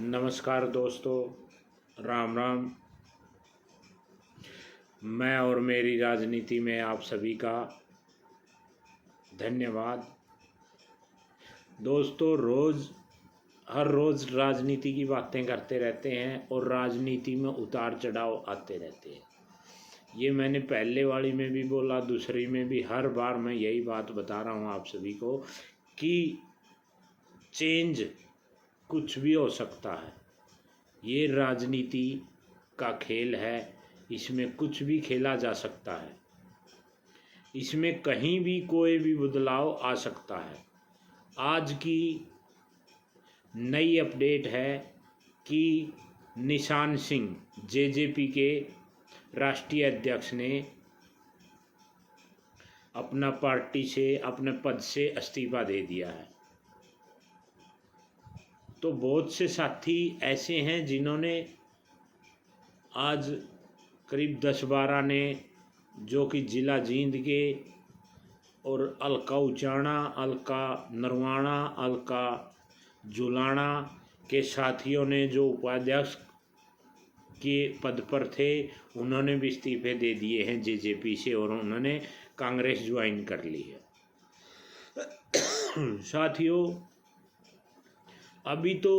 नमस्कार दोस्तों, राम राम। मैं और मेरी राजनीति में आप सभी का धन्यवाद। दोस्तों, हर रोज़ राजनीति की बातें करते रहते हैं और राजनीति में उतार चढ़ाव आते रहते हैं। ये मैंने पहले वाली में भी बोला, दूसरी में भी, हर बार मैं यही बात बता रहा हूँ आप सभी को कि चेंज कुछ भी हो सकता है। ये राजनीति का खेल है, इसमें कुछ भी खेला जा सकता है, इसमें कहीं भी कोई भी बदलाव आ सकता है। आज की नई अपडेट है कि निशान सिंह जेजेपी के राष्ट्रीय अध्यक्ष ने अपना पार्टी से, अपने पद से इस्तीफा दे दिया है। तो बहुत से साथी ऐसे हैं जिन्होंने आज करीब 10-12 ने, जो कि जिला जींद के और अलका उचाना, अलका नरवाना, अलका जुलाना के साथियों ने जो उपाध्यक्ष के पद पर थे, उन्होंने भी इस्तीफे दे दिए हैं जेजेपी से और उन्होंने कांग्रेस ज्वाइन कर ली है। साथियों, अभी तो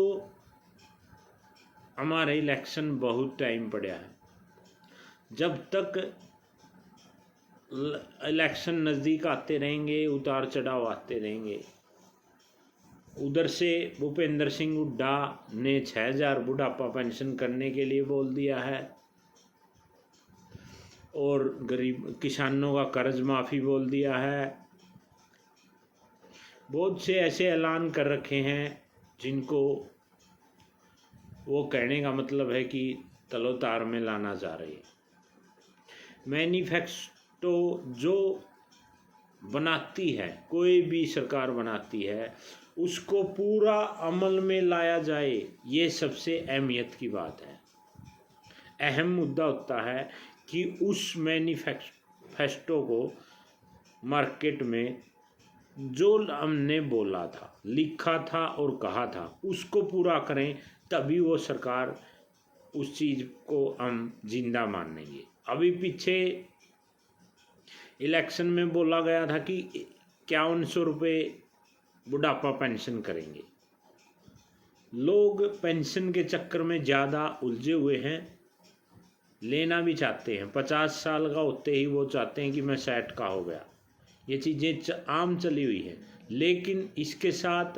हमारे इलेक्शन बहुत टाइम पड़ा है। जब तक इलेक्शन नज़दीक आते रहेंगे, उतार चढ़ाव आते रहेंगे। उधर से भूपेंद्र सिंह हुड्डा ने 6,000 बुढ़ापा पेंशन करने के लिए बोल दिया है और गरीब किसानों का कर्ज माफ़ी बोल दिया है। बहुत से ऐसे ऐलान कर रखे हैं जिनको वो कहने का मतलब है कि तलोतार में लाना चाह रही है। मैनिफेस्टो जो बनाती है, कोई भी सरकार बनाती है, उसको पूरा अमल में लाया जाए, ये सबसे अहमियत की बात है। अहम मुद्दा होता है कि उस मैनिफेस्टो को मार्केट में जो हमने बोला था, लिखा था और कहा था, उसको पूरा करें, तभी वो सरकार, उस चीज़ को हम जिंदा मानेंगे। अभी पीछे इलेक्शन में बोला गया था कि 5100 रुपये बुढ़ापा पेंशन करेंगे। लोग पेंशन के चक्कर में ज़्यादा उलझे हुए हैं, लेना भी चाहते हैं। 50 साल का होते ही वो चाहते हैं कि मैं 60 का हो गया। ये चीज़ें आम चली हुई है, लेकिन इसके साथ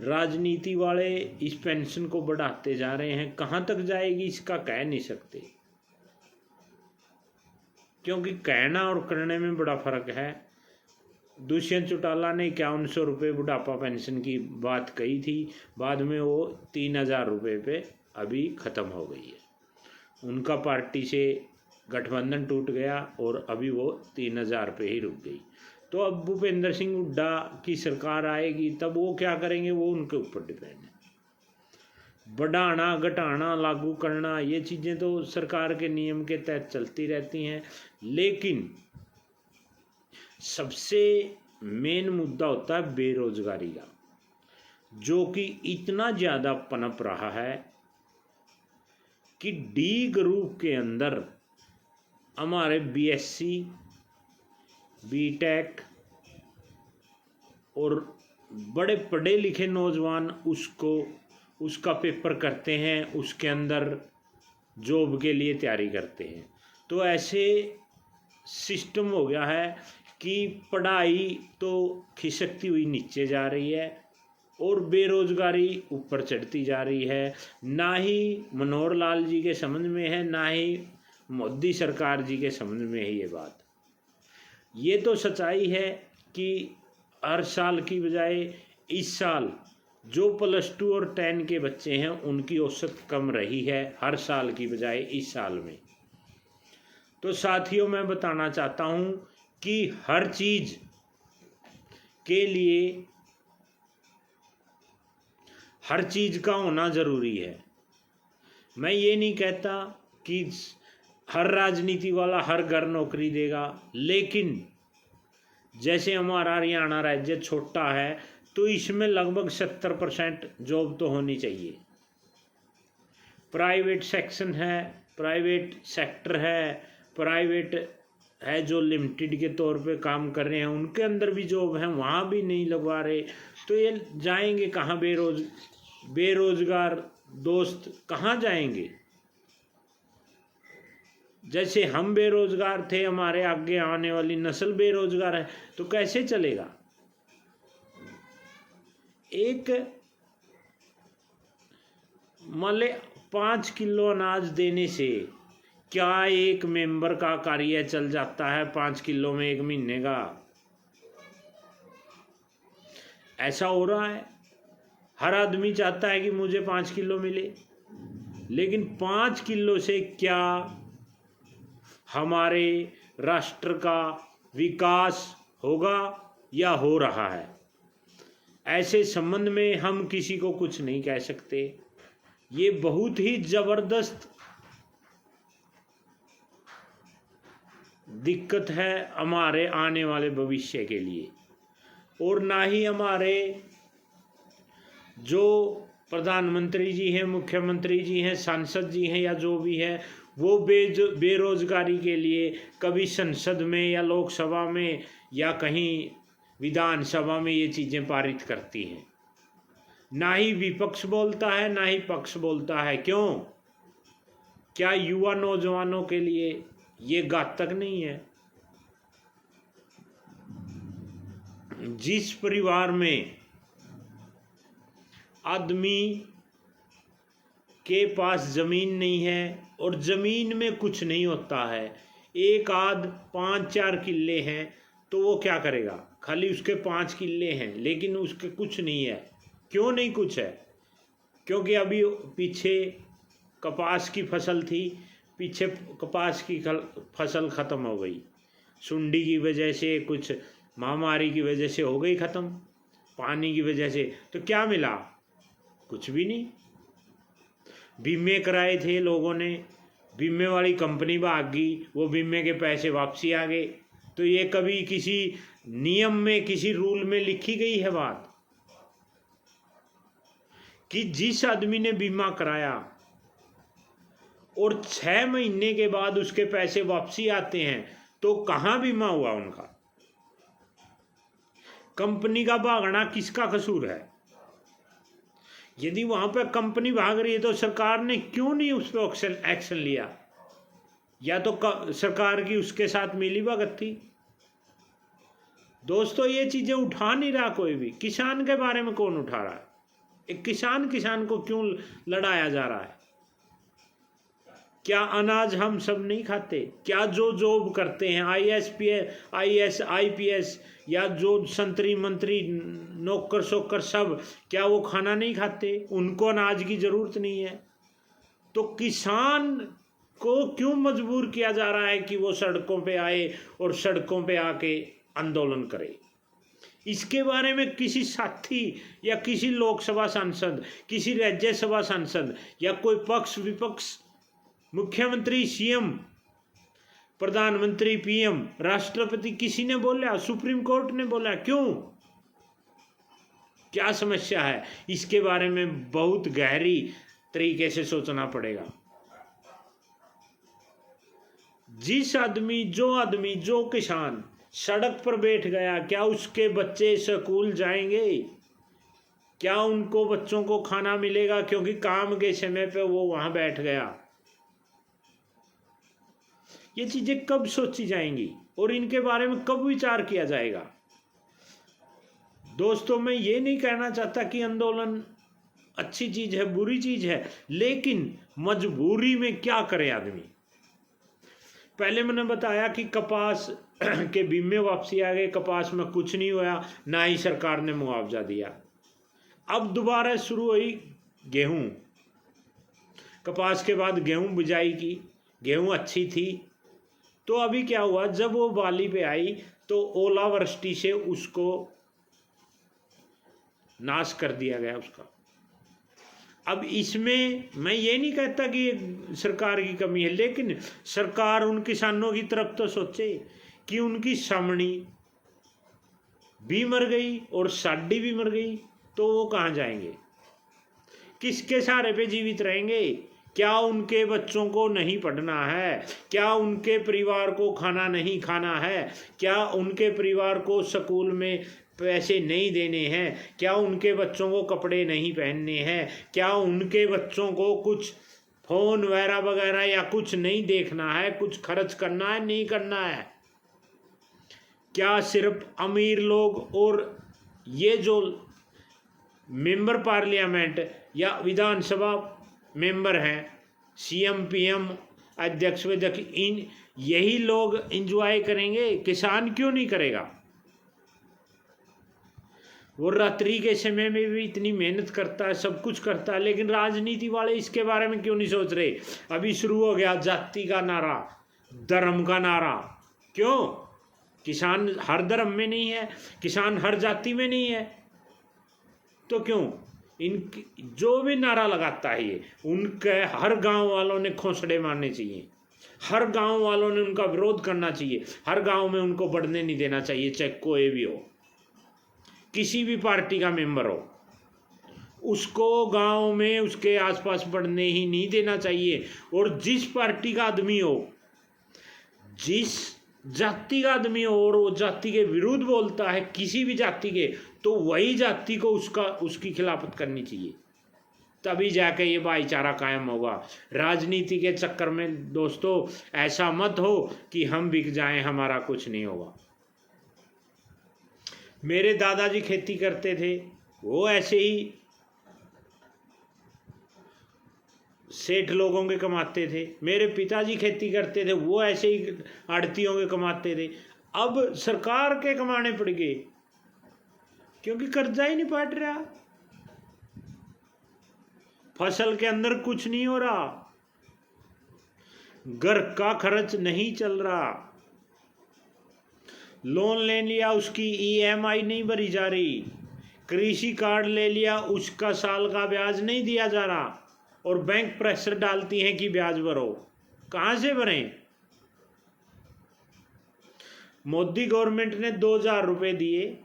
राजनीति वाले इस पेंशन को बढ़ाते जा रहे हैं। कहाँ तक जाएगी इसका कह नहीं सकते, क्योंकि कहना और करने में बड़ा फर्क है। दुष्यंत चौटाला ने 5100 रुपये बुढ़ापा पेंशन की बात कही थी, बाद में वो 3000 रुपये पे अभी ख़त्म हो गई है। उनका पार्टी से गठबंधन टूट गया और अभी वो 3000 पे ही रुक गई। तो अब भूपेंद्र सिंह हुड्डा की सरकार आएगी, तब वो क्या करेंगे, वो उनके ऊपर डिपेंड है। बढ़ाना, घटाना, लागू करना, ये चीज़ें तो सरकार के नियम के तहत चलती रहती हैं। लेकिन सबसे मेन मुद्दा होता है बेरोजगारी का, जो कि इतना ज़्यादा पनप रहा है कि डी ग्रुप के अंदर हमारे बीएससी, बीटेक और बड़े पढ़े लिखे नौजवान उसका पेपर करते हैं, उसके अंदर जॉब के लिए तैयारी करते हैं। तो ऐसे सिस्टम हो गया है कि पढ़ाई तो खिसकती हुई नीचे जा रही है और बेरोजगारी ऊपर चढ़ती जा रही है। ना ही मनोहर लाल जी के समझ में है, ना ही मोदी सरकार जी के समझ में है ये बात। ये तो सच्चाई है कि हर साल की बजाय इस साल जो +2 और 10 के बच्चे हैं, उनकी औसत कम रही है हर साल की बजाय इस साल में। तो साथियों, मैं बताना चाहता हूँ कि हर चीज़ के लिए हर चीज़ का होना ज़रूरी है। मैं ये नहीं कहता कि हर राजनीति वाला हर घर नौकरी देगा, लेकिन जैसे हमारा हरियाणा राज्य छोटा है, तो इसमें लगभग 70% जॉब तो होनी चाहिए। प्राइवेट सेक्शन है, प्राइवेट सेक्टर है, प्राइवेट है जो लिमिटेड के तौर पे काम कर रहे हैं, उनके अंदर भी जॉब है, वहाँ भी नहीं लगवा रहे। तो ये जाएंगे कहाँ? बेरोजगार दोस्त कहाँ जाएंगे? जैसे हम बेरोजगार थे, हमारे आगे आने वाली नस्ल बेरोजगार है, तो कैसे चलेगा? एक मान ले 5 किलो अनाज देने से क्या एक मेंबर का कार्य चल जाता है 5 किलो में 1 महीने का? ऐसा हो रहा है। हर आदमी चाहता है कि मुझे 5 किलो मिले, लेकिन 5 किलो से क्या हमारे राष्ट्र का विकास होगा या हो रहा है? ऐसे संबंध में हम किसी को कुछ नहीं कह सकते। ये बहुत ही जबरदस्त दिक्कत है हमारे आने वाले भविष्य के लिए। और ना ही हमारे जो प्रधानमंत्री जी हैं, मुख्यमंत्री जी हैं, सांसद जी हैं या जो भी है, वो बेरोजगारी के लिए कभी संसद में या लोकसभा में या कहीं विधानसभा में ये चीज़ें पारित करती हैं। ना ही विपक्ष बोलता है, ना ही पक्ष बोलता है। क्यों? क्या युवा नौजवानों के लिए ये घातक नहीं है? जिस परिवार में आदमी के पास जमीन नहीं है और जमीन में कुछ नहीं होता है, एक आध 5-4 किल्ले हैं, तो वो क्या करेगा? खाली उसके 5 किल्ले हैं लेकिन उसके कुछ नहीं है। क्यों नहीं कुछ है? क्योंकि अभी पीछे कपास की फसल थी, पीछे कपास की फसल ख़त्म हो गई, सुंडी की वजह से, कुछ महामारी की वजह से हो गई ख़त्म, पानी की वजह से। तो क्या मिला? कुछ भी नहीं। बीमे कराए थे लोगों ने, बीमे वाली कंपनी भाग गई, वो बीमे के पैसे वापसी आ गए। तो ये कभी किसी नियम में, किसी रूल में लिखी गई है बात कि जिस आदमी ने बीमा कराया और 6 महीने के बाद उसके पैसे वापसी आते हैं, तो कहाँ बीमा हुआ उनका? कंपनी का भागना किसका कसूर है? यदि वहां पर कंपनी भाग रही है तो सरकार ने क्यों नहीं उस पर एक्शन लिया? या तो सरकार की उसके साथ मिली भगत थी। दोस्तों, ये चीजें उठा नहीं रहा कोई भी। किसान के बारे में कौन उठा रहा है? एक किसान को क्यों लड़ाया जा रहा है? क्या अनाज हम सब नहीं खाते? क्या जो जॉब करते हैं IAS IPS या जो संतरी मंत्री नौकर शोकर सब, क्या वो खाना नहीं खाते? उनको अनाज की जरूरत नहीं है? तो किसान को क्यों मजबूर किया जा रहा है कि वो सड़कों पे आए और सड़कों पे आके आंदोलन करे? इसके बारे में किसी साथी या किसी लोकसभा सांसद, किसी राज्यसभा सांसद या कोई पक्ष विपक्ष, मुख्यमंत्री, CM, प्रधानमंत्री, PM, राष्ट्रपति, किसी ने बोला? सुप्रीम कोर्ट ने बोला? क्यों? क्या समस्या है? इसके बारे में बहुत गहरी तरीके से सोचना पड़ेगा। जो किसान सड़क पर बैठ गया, क्या उसके बच्चे स्कूल जाएंगे? क्या उनको बच्चों को खाना मिलेगा? क्योंकि काम के समय पे वो वहां बैठ गया। ये चीजें कब सोची जाएंगी और इनके बारे में कब विचार किया जाएगा? दोस्तों, मैं ये नहीं कहना चाहता कि आंदोलन अच्छी चीज है, बुरी चीज है, लेकिन मजबूरी में क्या करे आदमी? पहले मैंने बताया कि कपास के बीमे वापसी आ गए, कपास में कुछ नहीं हुआ, ना ही सरकार ने मुआवजा दिया। अब दोबारा शुरू हुई गेहूं। कपास के बाद गेहूं बिजाई की, गेहूं अच्छी थी। तो अभी क्या हुआ? जब वो बाली पे आई तो ओलावृष्टि से उसको नाश कर दिया गया उसका। अब इसमें मैं ये नहीं कहता कि सरकार की कमी है, लेकिन सरकार उन किसानों की तरफ तो सोचे कि उनकी सामनी भी मर गई और साडी भी मर गई, तो वो कहाँ जाएंगे? किसके सहारे पे जीवित रहेंगे? क्या उनके बच्चों को नहीं पढ़ना है? क्या उनके परिवार को खाना नहीं खाना है? क्या उनके परिवार को स्कूल में पैसे नहीं देने हैं? क्या उनके बच्चों को कपड़े नहीं पहनने हैं? क्या उनके बच्चों को कुछ फोन वगैरह या कुछ नहीं देखना है, कुछ खर्च करना है, नहीं करना है? क्या सिर्फ अमीर लोग और ये जो मेंबर पार्लियामेंट या विधानसभा मेंबर हैं, सीएम पीएम अध्यक्ष इन यही लोग एंजॉय करेंगे? किसान क्यों नहीं करेगा? वो रात्रि के समय में भी इतनी मेहनत करता है, सब कुछ करता है, लेकिन राजनीति वाले इसके बारे में क्यों नहीं सोच रहे? अभी शुरू हो गया जाति का नारा, धर्म का नारा। क्यों? किसान हर धर्म में नहीं है, किसान हर जाति में नहीं है, तो क्यों? इन जो भी नारा लगाता है ये, उनके हर गांव वालों ने खोसड़े मारने चाहिए, हर गांव वालों ने उनका विरोध करना चाहिए, हर गांव में उनको बढ़ने नहीं देना चाहिए, चाहे कोई भी हो, किसी भी पार्टी का मेंबर हो, उसको गांव में उसके आसपास बढ़ने ही नहीं देना चाहिए। और जिस पार्टी का आदमी हो, जिस जाति का आदमी हो और वो जाति के विरुद्ध बोलता है, किसी भी जाति के, तो वही जाति को उसकी खिलाफत करनी चाहिए, तभी जाके ये भाईचारा कायम होगा। राजनीति के चक्कर में दोस्तों ऐसा मत हो कि हम बिक जाएं, हमारा कुछ नहीं होगा। मेरे दादाजी खेती करते थे, वो ऐसे ही सेठ लोगों के कमाते थे। मेरे पिताजी खेती करते थे, वो ऐसे ही आड़तियों के कमाते थे। अब सरकार के कमाने पड़ गए, क्योंकि कर्जा ही नहीं पाट रहा, फसल के अंदर कुछ नहीं हो रहा, घर का खर्च नहीं चल रहा, लोन ले लिया उसकी ईएमआई नहीं भरी जा रही, कृषि कार्ड ले लिया उसका साल का ब्याज नहीं दिया जा रहा, और बैंक प्रेशर डालती है कि ब्याज भरो। कहाँ से भरें? मोदी गवर्नमेंट ने 2,000 रुपये दिए,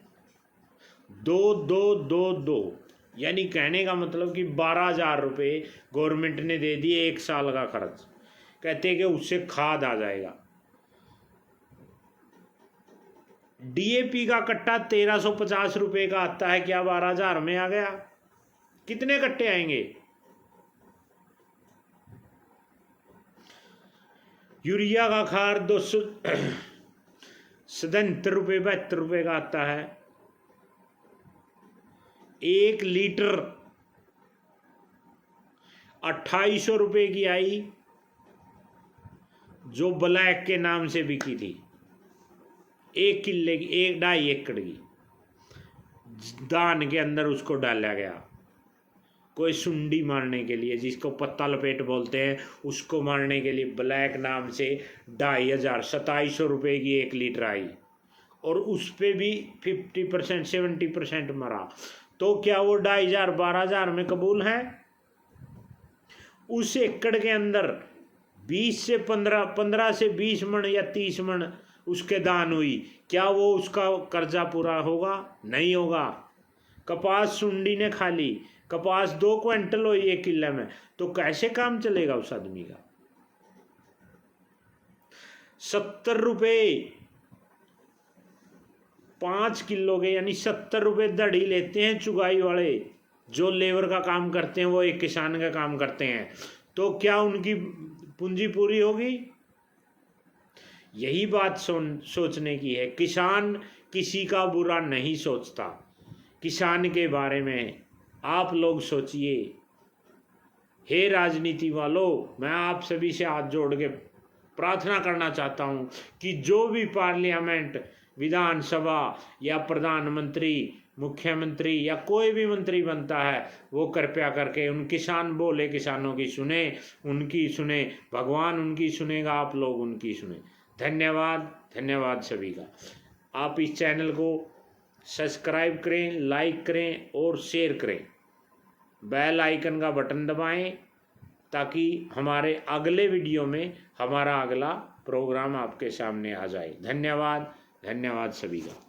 2,222, यानी कहने का मतलब कि 12,000 रुपये गवर्नमेंट ने दे दिए एक साल का खर्च। कहते हैं कि उससे खाद आ जाएगा। डीएपी का कट्टा 1,350 रुपये का आता है, क्या 12,000 में आ गया? कितने कट्टे आएंगे? यूरिया का खाद 277 रुपये 72 रुपये का आता है। 1 लीटर 2,800 रुपये की आई, जो ब्लैक के नाम से बिकी थी। 1 किले की, 1.5 एकड़ की दान के अंदर उसको डाला गया, कोई सुंडी मारने के लिए, जिसको पत्ता लपेट बोलते हैं, उसको मारने के लिए ब्लैक नाम से 2,500 2,700 रुपये की 1 लीटर आई, और उस पर भी 50% 70% मरा। तो क्या वो 2,500 12,000 में कबूल है? उस एकड़ के अंदर 15 से 20 मन या 30 मन उसके दान हुई, क्या वो उसका कर्जा पूरा होगा? नहीं होगा। कपास सुंडी ने खा ली, कपास 2 क्विंटल हुई 1 किले में, तो कैसे काम चलेगा उस आदमी का? 70 रुपये 5 किलो के, यानी 70 रुपये दड़ी लेते हैं चुगाई वाले, जो लेबर का काम करते हैं, वो एक किसान का काम करते हैं, तो क्या उनकी पूंजी पूरी होगी? यही बात सोचने की है। किसान किसी का बुरा नहीं सोचता। किसान के बारे में आप लोग सोचिए। हे राजनीति वालों, मैं आप सभी से हाथ जोड़ के प्रार्थना करना चाहता हूँ कि जो भी पार्लियामेंट, विधानसभा या प्रधानमंत्री, मुख्यमंत्री या कोई भी मंत्री बनता है, वो कृपया करके उन किसान बोले किसानों की सुने, उनकी सुने। भगवान उनकी सुनेगा, आप लोग उनकी सुने। धन्यवाद, धन्यवाद सभी का। आप इस चैनल को सब्सक्राइब करें, लाइक करें और शेयर करें। बेल आइकन का बटन दबाएं ताकि हमारे अगले वीडियो में हमारा अगला प्रोग्राम आपके सामने आ जाए। धन्यवाद, धन्यवाद सभी का।